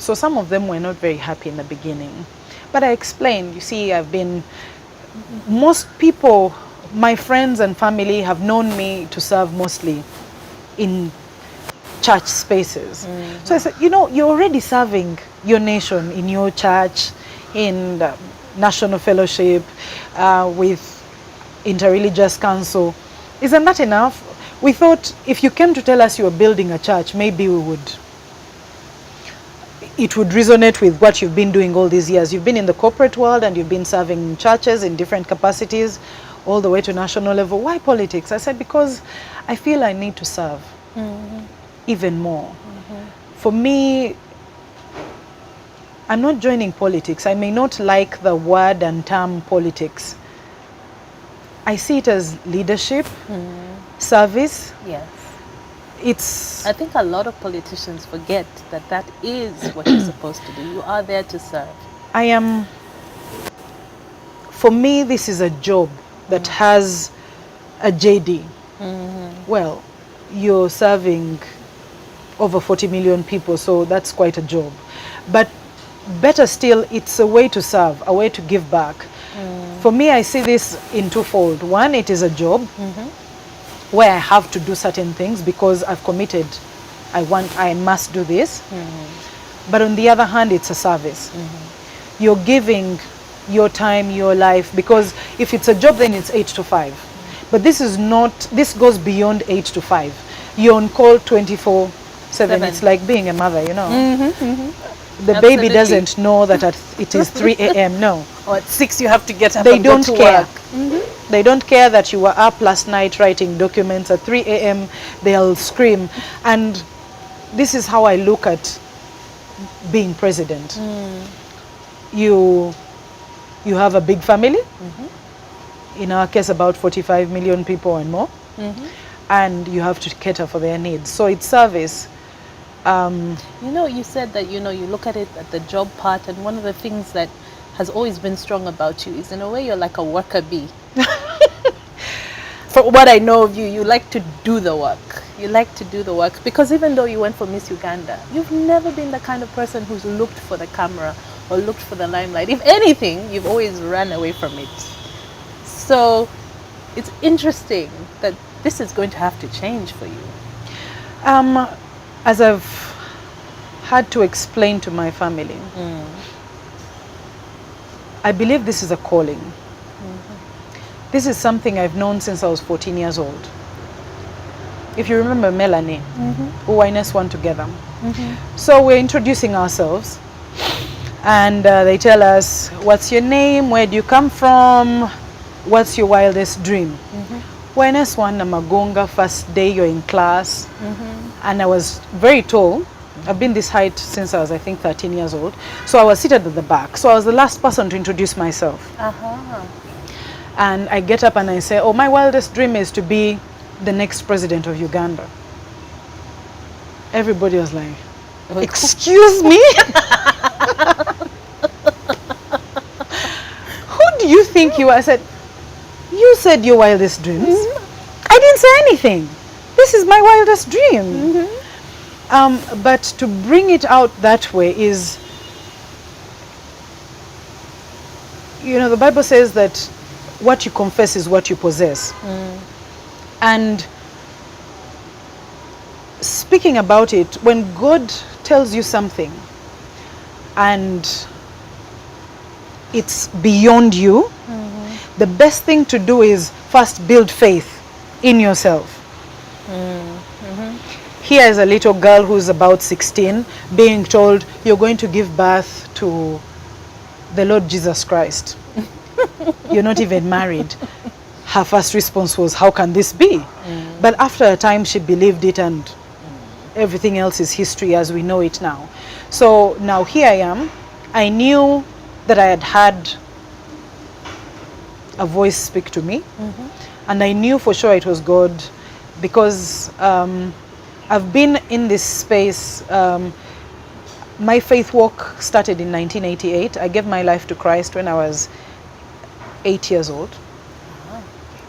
So some of them were not very happy in the beginning. But I explained, you see, most people, my friends and family have known me to serve mostly in church spaces. So I said, you know, you're already serving your nation in your church, in the National Fellowship, with Interreligious Council. Isn't that enough? We thought if you came to tell us you were building a church, maybe it would resonate with what you've been doing all these years. You've been in the corporate world and you've been serving churches in different capacities all the way to national level. Why politics? I said, because I feel I need to serve even more. For me, I'm not joining politics. I may not like the word and term politics. I see it as leadership, service. Yes. It's. I think a lot of politicians forget that that is what you're supposed to do. You are there to serve. For me, this is a job that has a JD. Well, you're serving over 40 million people, so that's quite a job. But better still, it's a way to serve, a way to give back. For me, I see this in twofold. One, it is a job where I have to do certain things because I've committed. I must do this. But on the other hand, it's a service. You're giving your time, your life, because if it's a job, then it's 8 to 5. But this is not, this goes beyond 8 to 5. You're on call 24/7. It's like being a mother, you know. The baby doesn't know that it is 3 a.m. No. Or at 6 you have to get up They and go don't to care. work. They don't care that you were up last night writing documents at 3 a.m. They'll scream. And this is how I look at being president. You have a big family. In our case, about 45 million people and more. And you have to cater for their needs. So it's service. You know, you said that, you know, you look at it at the job part, and one of the things that has always been strong about you is, in a way, you're like a worker bee. For what I know of you, you like to do the work. You like to do the work, because even though you went for Miss Uganda, you've never been the kind of person who's looked for the camera or looked for the limelight. If anything, you've always run away from it. So it's interesting that this is going to have to change for you. As I've had to explain to my family, I believe this is a calling. This is something I've known since I was 14 years old. If you remember Melanie, who were in S1 together. So we're introducing ourselves, and they tell us, what's your name, where do you come from, what's your wildest dream? We're in S1 Namagonga, first day you're in class, and I was very tall. I've been this height since I was, I think, 13 years old. So I was seated at the back. So I was the last person to introduce myself. And I get up and I say, oh, my wildest dream is to be the next president of Uganda. Everybody was like, excuse me? Who do you think you are? I said, you said your wildest dreams. I didn't say anything. This is my wildest dream. But to bring it out that way is, you know, the Bible says that what you confess is what you possess. And speaking about it, when God tells you something and it's beyond you, the best thing to do is first build faith in yourself. Here is a little girl who's about 16 being told, you're going to give birth to the Lord Jesus Christ. You're not even married. Her first response was, how can this be? But after a time she believed it, and everything else is history as we know it now. So now here I am. I knew that I had had a voice speak to me, and I knew for sure it was God, because I've been in this space. My faith walk started in 1988. I gave my life to Christ when I was 8 years old.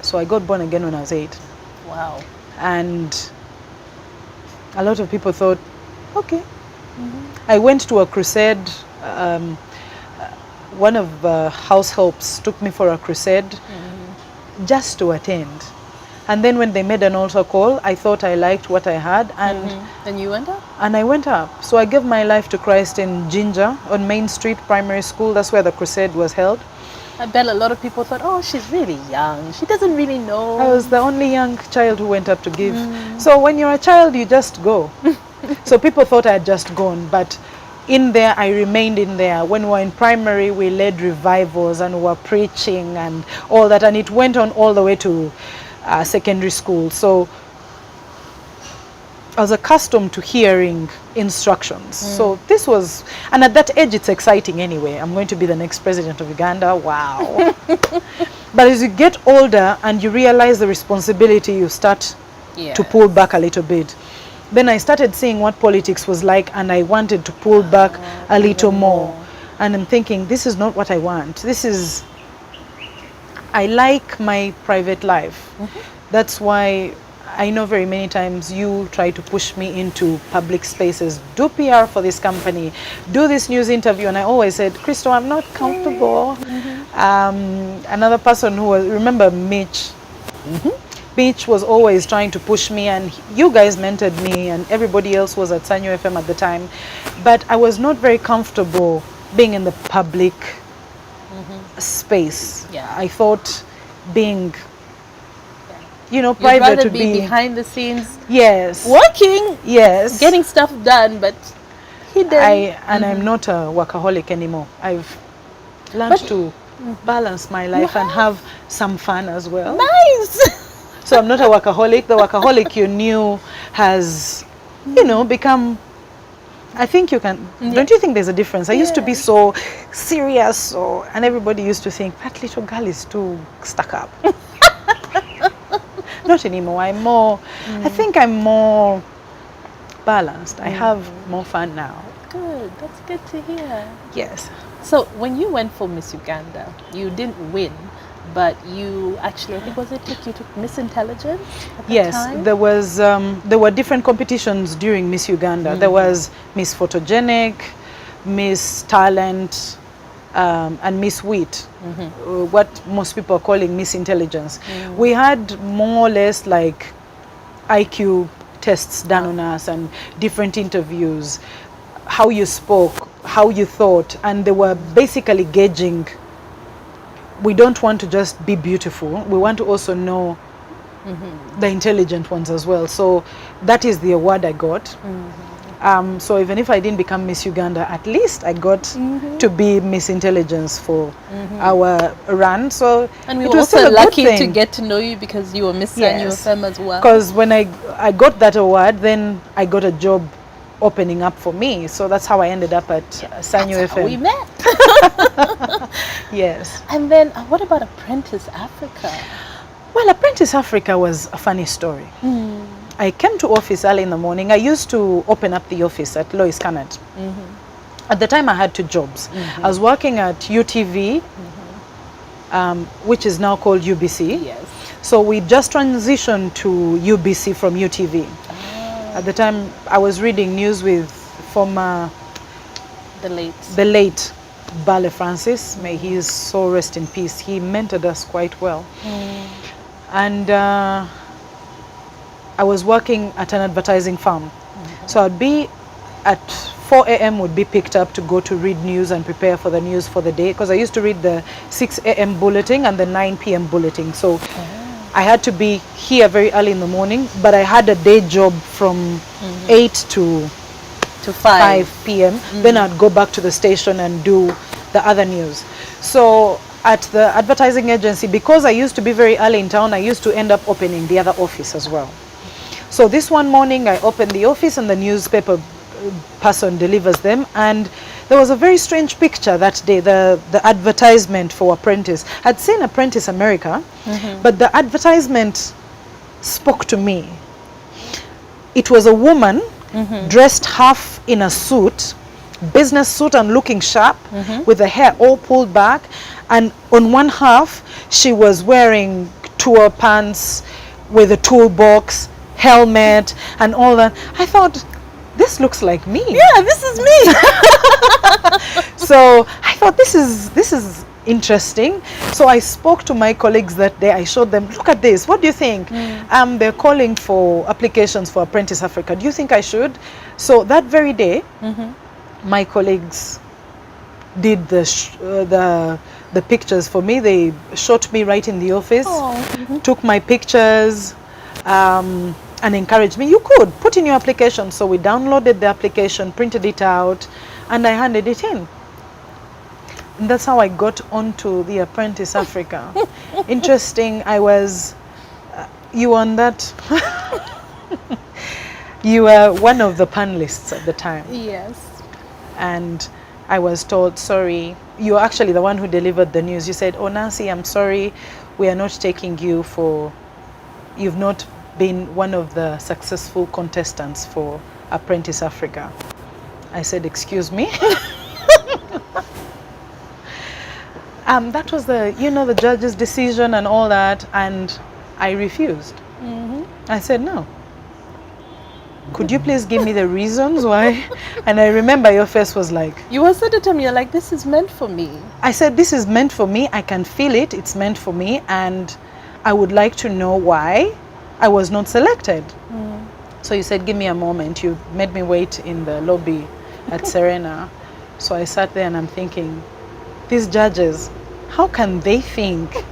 So I got born again when I was 8. Wow. And a lot of people thought, okay, I went to a crusade. One of the house helps took me for a crusade just to attend. And then when they made an altar call, I thought I liked what I had, and And you went up? and I went up. So I gave my life to Christ in Ginger on Main Street Primary School. That's where the crusade was held. I bet a lot of people thought, oh, she's really young. She doesn't really know. I was the only young child who went up to give. So when you're a child, you just go. So people thought I had just gone, but in there, I remained in there. When we were in primary, we led revivals and we were preaching and all that, and it went on all the way to secondary school. So I was accustomed to hearing instructions. So this was, and at that age, it's exciting anyway. I'm going to be the next president of Uganda. Wow. But as you get older and you realize the responsibility, you start to pull back a little bit. Then I started seeing what politics was like, and I wanted to pull back a little more. And I'm thinking, this is not what I want. I like my private life. That's why I know very many times you try to push me into public spaces. Do PR for this company. Do this news interview. And I always said, Crystal, I'm not comfortable. Another person who was, remember Mitch? Mitch was always trying to push me, and you guys mentored me, and everybody else was at Sanyo FM at the time. But I was not very comfortable being in the public space. I thought being, private rather would be behind the scenes. Yes. Working. Yes. Getting stuff done, but hidden. I'm not a workaholic anymore. I've learned to balance my life and have some fun as well. Nice. So I'm not a workaholic. The workaholic you knew has, become, I think you can, don't you think there's a difference? I used to be so serious, and everybody used to think, that little girl is too stuck up. Not anymore. I think I'm more balanced. I have more fun now. Good. That's good to hear. Yes. So when you went for Miss Uganda, you didn't win, but you actually, I think, you took Miss Intelligence at the time? There were different competitions during Miss Uganda. There was Miss Photogenic, Miss Talent, and Miss Wit, what most people are calling Miss Intelligence. We had more or less like IQ tests done on us and different interviews, how you spoke, how you thought, and they were basically gauging. We don't want to just be beautiful. We want to also know the intelligent ones as well. So that is the award I got. So even if I didn't become Miss Uganda, at least I got to be Miss Intelligence for our run. So and we it were was also still a good lucky to thing. get to know you because you were Miss Sanyo FM as well. Because when I got that award, then I got a job opening up for me. So that's how I ended up at Sanyo That's FM. how we met. Yes. And then what about Apprentice Africa? Well, Apprentice Africa was a funny story. I came to office early in the morning. I used to open up the office at Lois Canad. At the time, I had two jobs. I was working at UTV, which is now called UBC. Yes. So we just transitioned to UBC from UTV. At the time, I was reading news with former, The late Bale Francis. May his soul rest in peace. He mentored us quite well. And I was working at an advertising firm. So I'd be at 4 a.m. would be picked up to go to read news and prepare for the news for the day, because I used to read the 6 a.m. bulletin and the 9 p.m. bulletin. So I had to be here very early in the morning, but I had a day job from 8 to 5 p.m. Then I'd go back to the station and do the other news. So at the advertising agency, because I used to be very early in town, I used to end up opening the other office as well. So this one morning I opened the office and the newspaper person delivers them, and there was a very strange picture that day, the advertisement for Apprentice. I'd seen Apprentice America, but the advertisement spoke to me. It was a woman dressed half in a suit, business suit, and looking sharp, with the hair all pulled back, and on one half she was wearing tour pants with a toolbox, helmet and all that. I thought, this looks like me. Yeah, this is me. So I thought this is interesting. So I spoke to my colleagues that day. I showed them, look at this. What do you think? They're calling for applications for Apprentice Africa. Do you think I should? So that very day, my colleagues did the pictures for me. They shot me right in the office, took my pictures, and encouraged me. You could put in your application. So we downloaded the application, printed it out, and I handed it in. And that's how I got onto the Apprentice Africa. Interesting. I was, you on that? You were one of the panelists at the time. Yes. And I was told, sorry, you're actually the one who delivered the news. You said, oh, Nancy, I'm sorry, we are not taking you for, you've not been one of the successful contestants for Apprentice Africa. I said, excuse me? That was the, the judge's decision and all that, and I refused. I said, no. Could you please give me the reasons why? And I remember your face was like... You were so determined. You're like, this is meant for me. I said, this is meant for me. I can feel it. It's meant for me. And I would like to know why I was not selected. So you said, give me a moment. You made me wait in the lobby at Serena. So I sat there and I'm thinking, these judges, how can they think?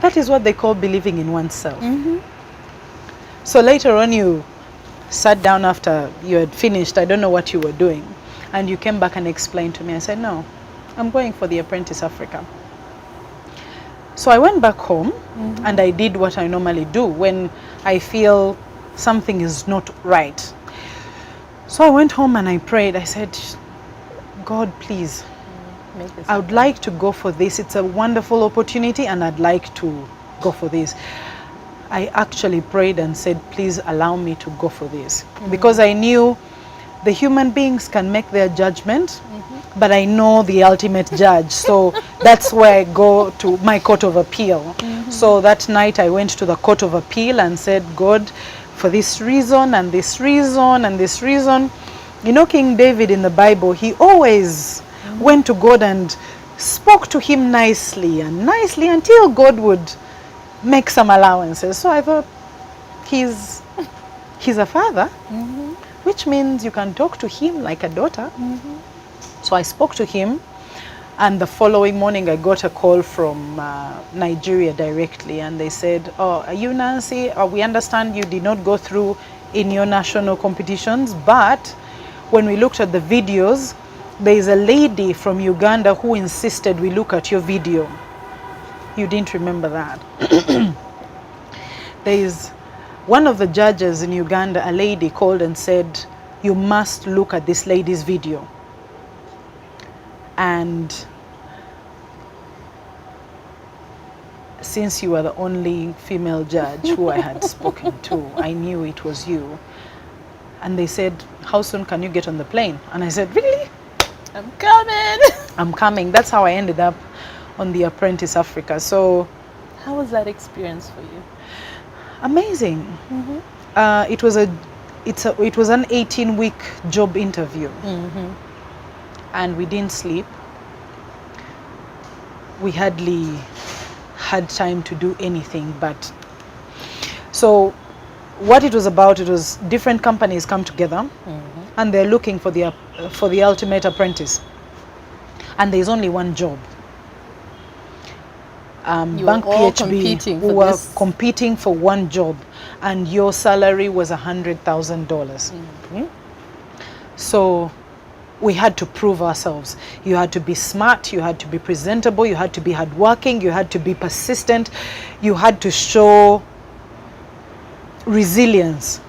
That is what they call believing in oneself. So later on you sat down after you had finished, I don't know what you were doing, and you came back and explained to me. I said, no, I'm going for the Apprentice Africa. So I went back home and I did what I normally do when I feel something is not right. So I went home and I prayed. I said, God, please, I would like to go for this. It's a wonderful opportunity and I'd like to go for this. I actually prayed and said, please allow me to go for this. Because I knew the human beings can make their judgment, but I know the ultimate judge. So that's where I go to my court of appeal. So that night I went to the court of appeal and said, God, for this reason and this reason and this reason. You know, King David in the Bible, he always went to God and spoke to him nicely and nicely until God would make some allowances. So I thought, he's a father, which means you can talk to him like a daughter. So I spoke to him, and the following morning I got a call from Nigeria directly, and they said, oh, are you Nancy? We understand you did not go through in your national competitions, but when we looked at the videos, there is a lady from Uganda who insisted we look at your video. You didn't remember that. There is one of the judges in Uganda, a lady called and said, you must look at this lady's video. And since you were the only female judge who I had spoken to, I knew it was you. And they said, how soon can you get on the plane? And I said, really? I'm coming. I'm coming. That's how I ended up on the Apprentice Africa. So, how was that experience for you? Amazing. It was an 18-week job interview, and we didn't sleep. We hardly had time to do anything. But so, what it was about, it was different companies come together, and they're looking for the ultimate apprentice, and there's only one job. Bank PHB, who were competing for one job, and your salary was $100,000. So we had to prove ourselves. You had to be smart, you had to be presentable, you had to be hardworking, you had to be persistent, you had to show resilience.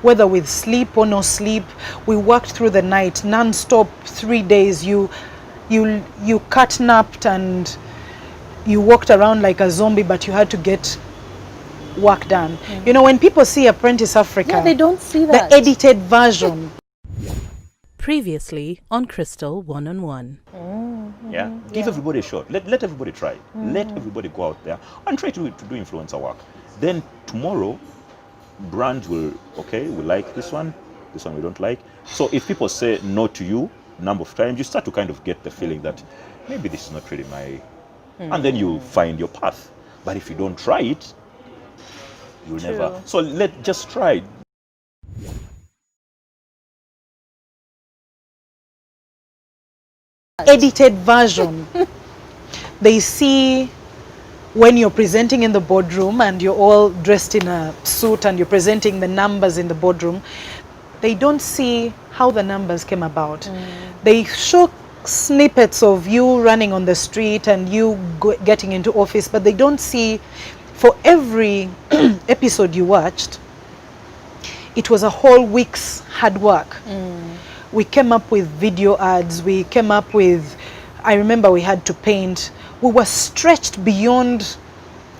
Whether with sleep or no sleep, we worked through the night non-stop, 3 days. You cat-napped and you walked around like a zombie, but you had to get work done. You know, when people see Apprentice Africa, they don't see that. The edited version. Previously on Crystal One-on-One. Yeah, give everybody a shot. Let everybody try. Let everybody go out there and try to do influencer work. Then tomorrow, brands will we like this one we don't like. So if people say no to you number of times, you start to kind of get the feeling that maybe this is not really my, and then you find your path. But if you don't try it, you'll never. So just try. Edited version. They see when you're presenting in the boardroom and you're all dressed in a suit and you're presenting the numbers in the boardroom. They don't see how the numbers came about. They show snippets of you running on the street and you getting into office, but they don't see, for every episode you watched, it was a whole week's hard work. We came up with video ads, we came up with, I remember we had to paint. We were stretched beyond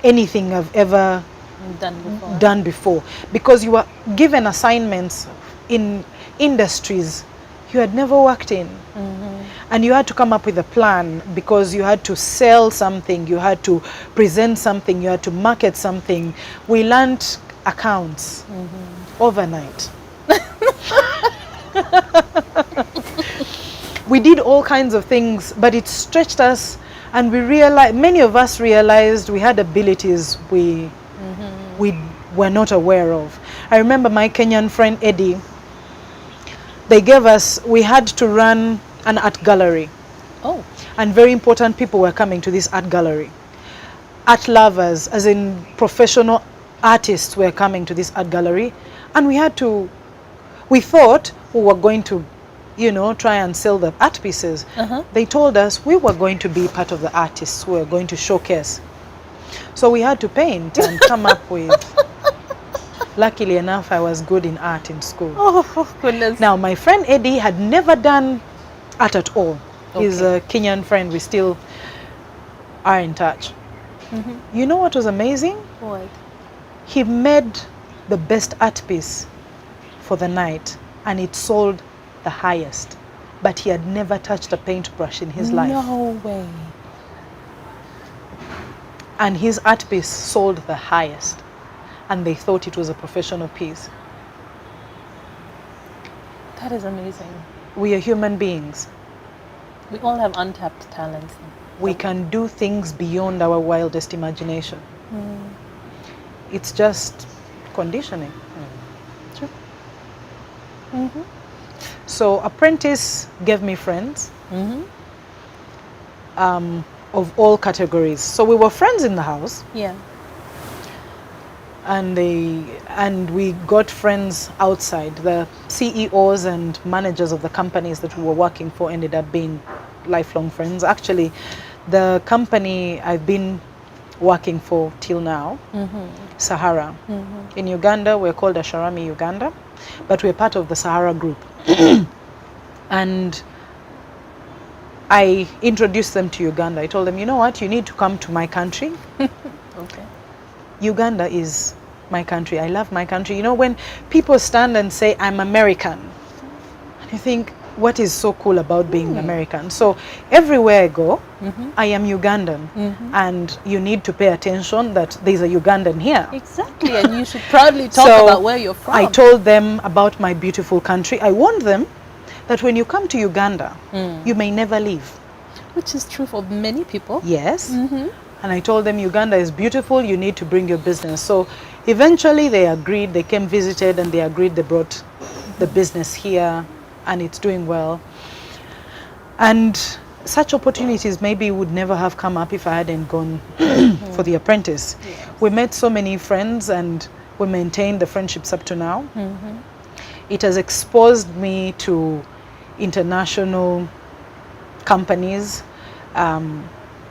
anything I've ever done before, because you were given assignments in industries you had never worked in. And you had to come up with a plan, because you had to sell something, you had to present something, you had to market something. We learned accounts overnight. We did all kinds of things, but it stretched us, and we realized, many of us realized we had abilities we were not aware of. I remember my Kenyan friend Eddie, they gave us, we had to run an art gallery. Oh. And very important people were coming to this art gallery. Art lovers, as in professional artists, were coming to this art gallery. And we thought we were going to, try and sell the art pieces. They told us we were going to be part of the artists who were going to showcase. So we had to paint and come up with, luckily enough, I was good in art in school. Oh, goodness. Now, my friend Eddie had never done art at all. He's a Kenyan friend. We still are in touch. You know what was amazing? What? He made the best art piece for the night, and it sold the highest. But he had never touched a paintbrush in his life. No way. And his art piece sold the highest. And they thought it was a professional piece. That is amazing. We are human beings. We all have untapped talents. We can do things beyond our wildest imagination. It's just conditioning. Sure. So Apprentice gave me friends of all categories. So we were friends in the house. Yeah. And we got friends outside. The CEOs and managers of the companies that we were working for ended up being lifelong friends. Actually, the company I've been working for till now, Sahara. In Uganda, we're called Asharami Uganda, but we're part of the Sahara group. And I introduced them to Uganda. I told them, you know what, you need to come to my country. Okay. Uganda is my country. I love my country. You know, when people stand and say, I'm American, you think, what is so cool about being American? So everywhere I go, I am Ugandan. And you need to pay attention that there's a Ugandan here. Exactly, and you should proudly talk about where you're from. I told them about my beautiful country. I warned them that when you come to Uganda, you may never leave. Which is true for many people. Yes. And I told them Uganda is beautiful, you need to bring your business. So eventually they agreed, they came, visited, and they agreed, they brought the business here, and it's doing well. And such opportunities maybe would never have come up if I hadn't gone for the Apprentice. Yes. We met so many friends and we maintained the friendships up to now. It has exposed me to international companies.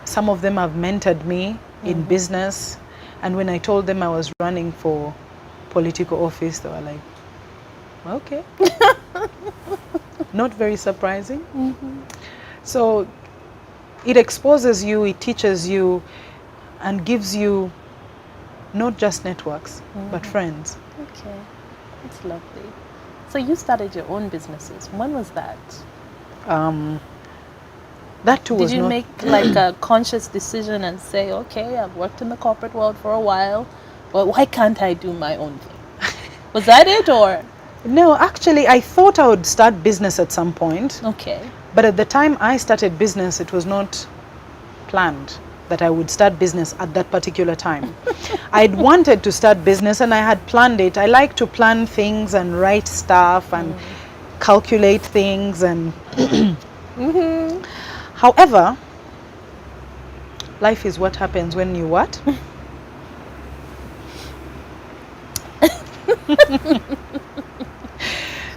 Some of them have mentored me in business. And when I told them I was running for political office, they were like, okay. Not very surprising. So it exposes you, it teaches you, and gives you not just networks, but friends. Okay, that's lovely. So you started your own businesses. When was that? That too Did was you not. make like a conscious decision and say, okay, I've worked in the corporate world for a while, but why can't I do my own thing? Was that it, or? No, actually, I thought I would start business at some point. Okay. But at the time I started business, it was not planned that I would start business at that particular time. I'd wanted to start business and I had planned it. I like to plan things and write stuff and calculate things and however, life is what happens when you what?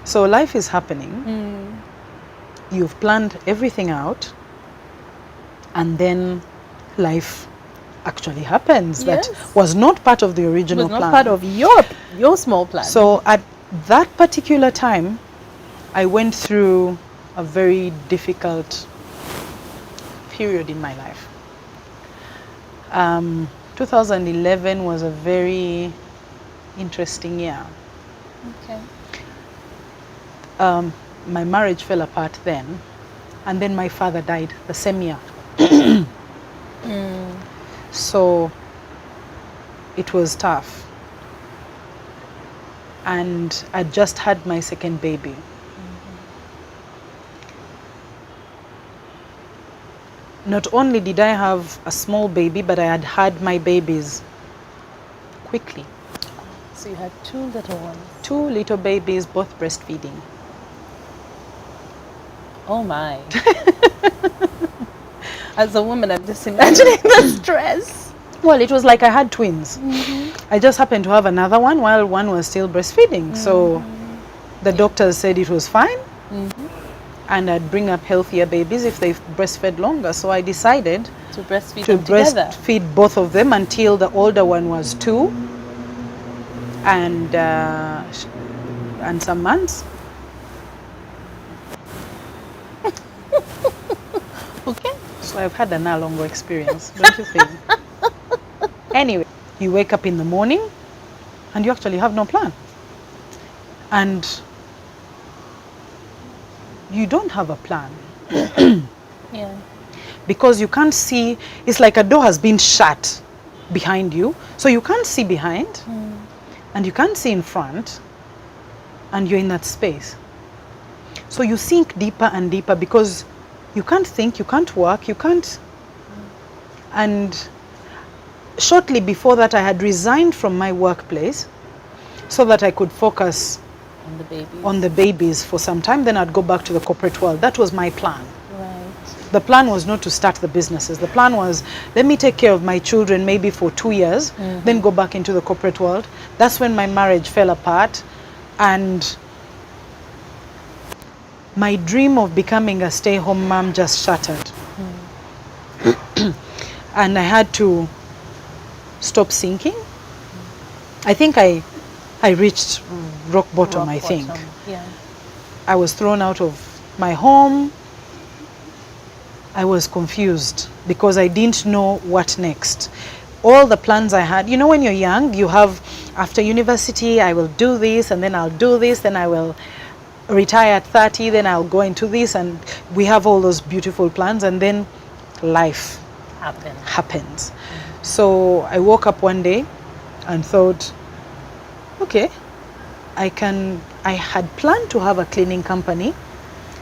So life is happening. You've planned everything out and then life actually happens. Yes. That was not part of the It original was not plan. part of your small plan. So at that particular time, I went through a very difficult period in my life. 2011 was a very interesting year. Okay. My marriage fell apart then, and then my father died the same year. So it was tough. And I just had my second baby. Not only did I have a small baby, but I had had my babies quickly. So you had 2 little ones. 2 little babies, both breastfeeding. Oh my. As a woman, I'm just imagining the stress. Well, it was like I had twins. I just happened to have another one while one was still breastfeeding. So the doctors said it was fine. And I'd bring up healthier babies if they breastfed longer. So I decided To breastfeed to them together. breastfeed both of them until the older one was 2 and some months. Okay. So I've had a longer experience, don't you think? Anyway, you wake up in the morning and you actually have no plan. And you don't have a plan Yeah. because you can't see. It's like a door has been shut behind you, so you can't see behind and you can't see in front, and you're in that space. So you sink deeper and deeper because you can't think, you can't work, you can't. And shortly before that, I had resigned from my workplace so that I could focus On the babies. on the babies for some time. Then I'd go back to the corporate world. That was my plan. Right. The plan was not to start the businesses. The plan was, let me take care of my children maybe for 2 years, then go back into the corporate world. That's when my marriage fell apart, and my dream of becoming a stay-home mom just shattered. And I had to stop sinking. I think I reached rock bottom, I think. bottom. Yeah. I was thrown out of my home. I was confused because I didn't know what next. All the plans I had, you know, when you're young, you have, after university, I will do this, and then I'll do this, then I will retire at 30, then I'll go into this, and we have all those beautiful plans, and then life happens. So I woke up one day and thought, okay, I had planned to have a cleaning company.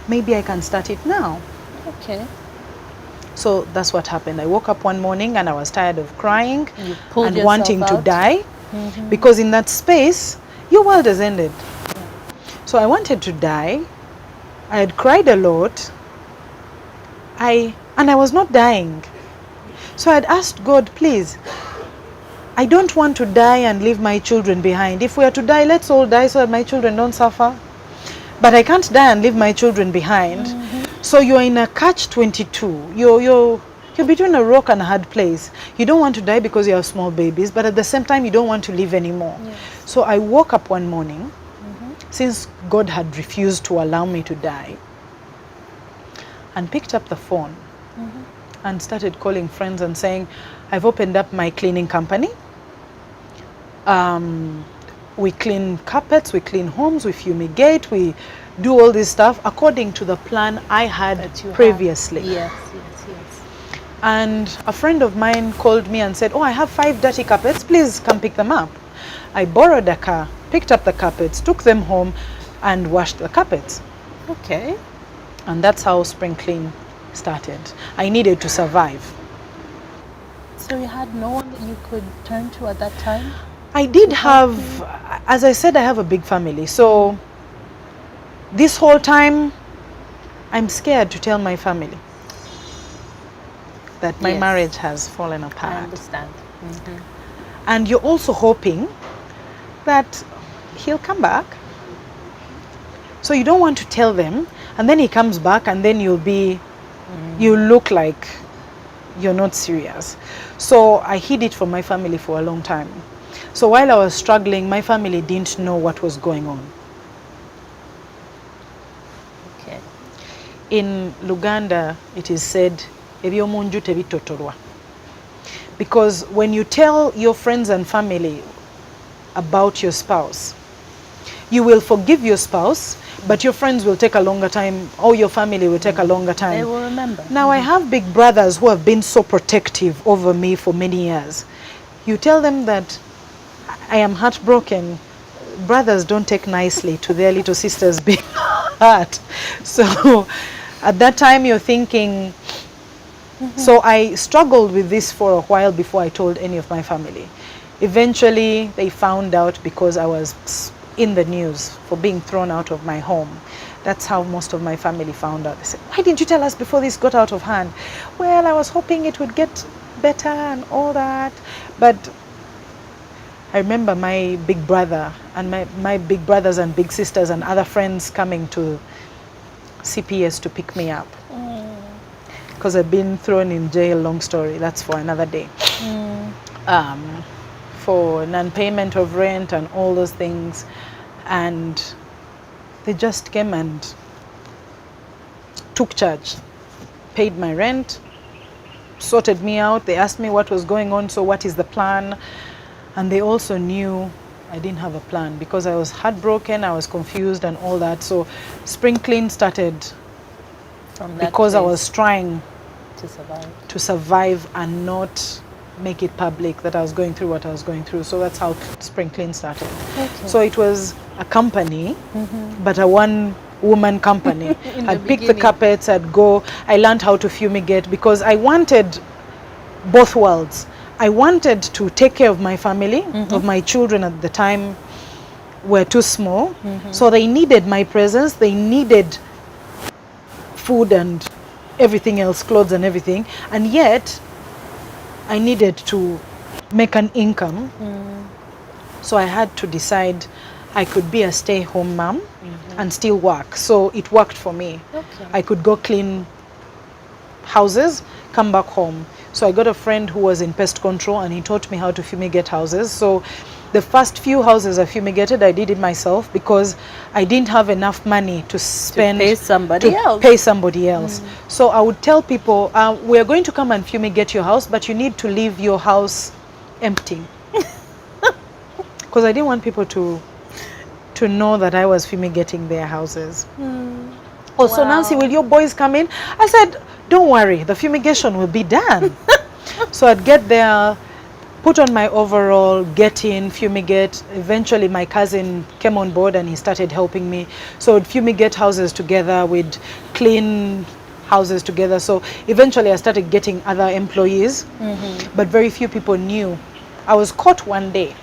Maybe I can start it now. Okay. So that's what happened. I woke up one morning and I was tired of crying You pulled and yourself wanting to out. die because in that space, your world has ended. So I wanted to die. I had cried a lot. And I was not dying. So I had asked God, please, I don't want to die and leave my children behind. If we are to die, let's all die so that my children don't suffer. But I can't die and leave my children behind. So you're in a catch-22. You're between a rock and a hard place. You don't want to die because you have small babies, but at the same time, you don't want to live anymore. Yes. So I woke up one morning, since God had refused to allow me to die, and picked up the phone and started calling friends and saying, I've opened up my cleaning company. We clean carpets, we clean homes, we fumigate, we do all this stuff according to the plan I had That you previously. Yes, yes, yes. And a friend of mine called me and said, oh, I have 5 dirty carpets, please come pick them up. I borrowed a car, picked up the carpets, took them home and washed the carpets. Okay. And that's how Spring Clean started. I needed to survive. So you had no one that you could turn to at that time? I did have, as I said, I have a big family. So this whole time, I'm scared to tell my family that my Yes. marriage has fallen I apart. understand. And you're also hoping that he'll come back. So you don't want to tell them, and then he comes back, and then you look like you're not serious. So I hid it from my family for a long time. So while I was struggling, my family didn't know what was going on. Okay. In Luganda, it is said, "Ebyomunju tebitotorwa." Because when you tell your friends and family about your spouse, you will forgive your spouse, but your friends will take a longer time, or your family will take a longer time. They will remember. Now, I have big brothers who have been so protective over me for many years. You tell them that I am heartbroken. Brothers don't take nicely to their little sisters being hurt. So at that time, you're thinking, so I struggled with this for a while before I told any of my family. Eventually, they found out because I was in the news for being thrown out of my home. That's how most of my family found out. They said, why didn't you tell us before this got out of hand? Well, I was hoping it would get better and all that. But I remember my big brother and my big brothers and big sisters and other friends coming to CPS to pick me up. Because I've been thrown in jail, long story, that's for another day. For non-payment of rent and all those things. And they just came and took charge, paid my rent, sorted me out. They asked me what was going on, so what is the plan? And they also knew I didn't have a plan because I was heartbroken, I was confused and all that. So Spring Clean started From that because I place was trying to survive. to survive and not make it public that I was going through what I was going through. So that's how Spring Clean started. Okay. So it was a company, but a one-woman company. In I'd the pick the beginning. carpets, I'd go, I learned how to fumigate because I wanted both worlds. I wanted to take care of my family, of my children at the time were too small. So they needed my presence, they needed food and everything else, clothes and everything. And yet, I needed to make an income. So I had to decide I could be a stay-home mom and still work. So it worked for me. Okay. I could go clean houses, come back home. So I got a friend who was in pest control and he taught me how to fumigate houses. So the first few houses I fumigated, I did it myself because I didn't have enough money to spend pay somebody else. pay somebody else. So I would tell people, we are going to come and fumigate your house, but you need to leave your house empty. Because I didn't want people to know that I was fumigating their houses. Oh, so Wow. Nancy, will your boys come in? I said, don't worry, the fumigation will be done. So I'd get there, put on my overall, get in, fumigate. Eventually my cousin came on board and he started helping me. So we'd fumigate houses together, we'd clean houses together. So eventually I started getting other employees, but very few people knew. I was caught one day